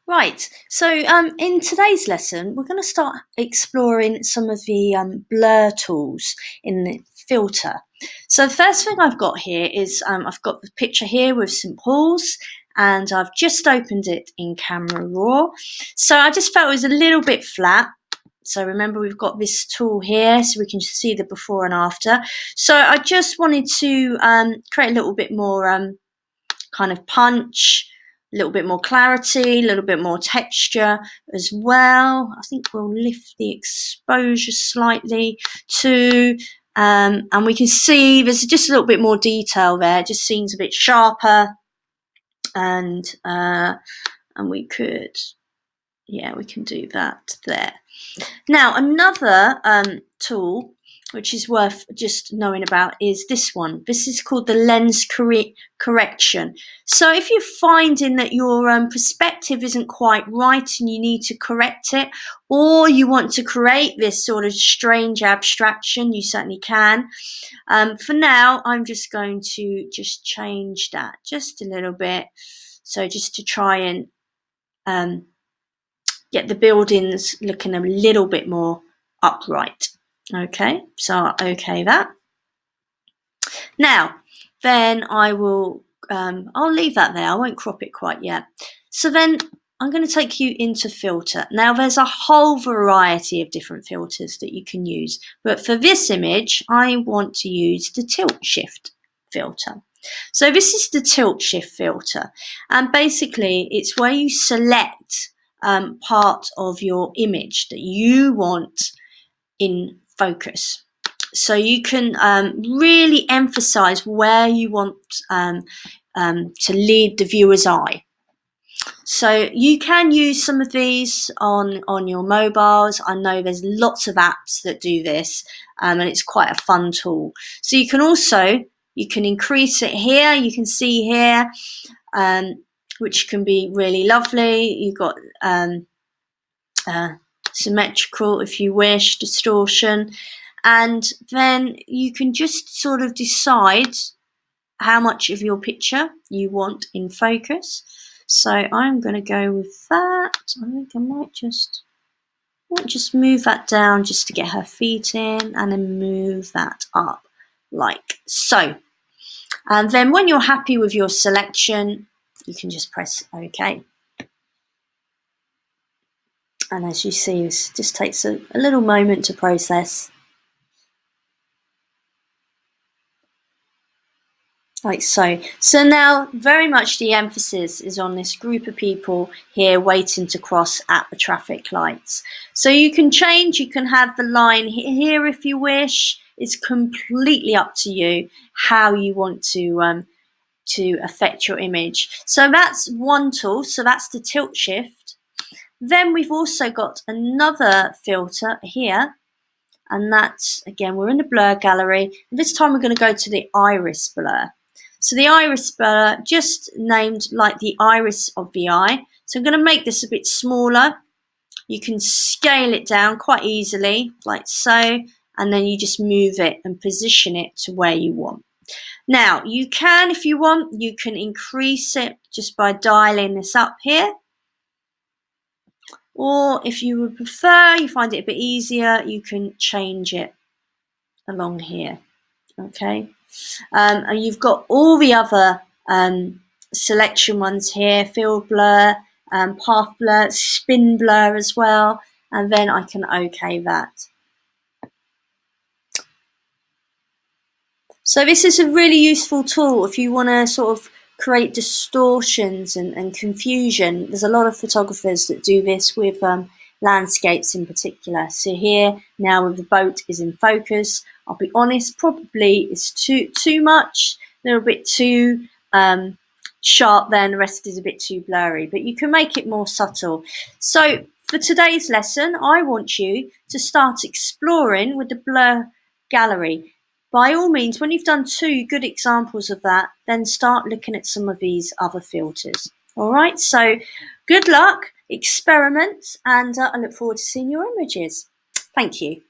Right, so in today's lesson, we're going to start exploring some of the blur tools in the filter. So the first thing I've got here is I've got the picture here with St Paul's, and I've just opened it in Camera Raw. So I just felt it was a little bit flat. So remember, we've got this tool here so we can see the before and after. So I just wanted to create a little bit more kind of punch, a little bit more clarity, a little bit more texture as well. I think we'll lift the exposure slightly too. And we can see there's just a little bit more detail there. It just seems a bit sharper. And we could, yeah, we can do that there. Now, another tool which is worth just knowing about is this one. This is called the lens correction. So if you're finding that your perspective isn't quite right and you need to correct it, or you want to create this sort of strange abstraction, you certainly can. For now, I'm just going to just change that just a little bit. So just to try and get the buildings looking a little bit more upright. Okay, so I'll okay that. Now, then I will, I'll leave that there. I won't crop it quite yet. So then I'm going to take you into filter. Now, there's a whole variety of different filters that you can use. But for this image, I want to use the tilt shift filter. So this is the tilt shift filter. And basically, it's where you select part of your image that you want in focus. So you can really emphasize where you want to lead the viewer's eye. So you can use some of these on your mobiles. I know there's lots of apps that do this, and it's quite a fun tool. So you can also, you can increase it here. You can see here, which can be really lovely. You've got symmetrical if you wish, distortion, and then you can just sort of decide how much of your picture you want in focus. So I'm going to go with that. I think I might just move that down just to get her feet in, and then move that up like so. And then when you're happy with your selection, you can just press OK. And as you see, this just takes a little moment to process. Like so. So now very much the emphasis is on this group of people here waiting to cross at the traffic lights. So you can change, you can have the line here if you wish. It's completely up to you how you want to affect your image. So that's one tool, so that's the tilt shift. Then we've also got another filter here, and that's, again, we're in the blur gallery. This time we're going to go to the iris blur. So the iris blur, just named like the iris of the eye. So I'm going to make this a bit smaller. You can scale it down quite easily, like so, and then you just move it and position it to where you want. Now, you can, if you want, you can increase it just by dialing this up here. Or if you would prefer, you find it a bit easier, you can change it along here. Okay, and you've got all the other selection ones here: field blur, path blur, spin blur as well, and then I can OK that. So this is a really useful tool if you want to sort of create distortions and confusion. There's a lot of photographers that do this with landscapes in particular. So here now with the boat is in focus. I'll be honest, probably it's too much, a little bit too sharp there, and the rest is a bit too blurry, but you can make it more subtle. So for today's lesson, I want you to start exploring with the blur gallery. By all means, when you've done 2 good examples of that, then start looking at some of these other filters. All right, so good luck, experiment, and I look forward to seeing your images. Thank you.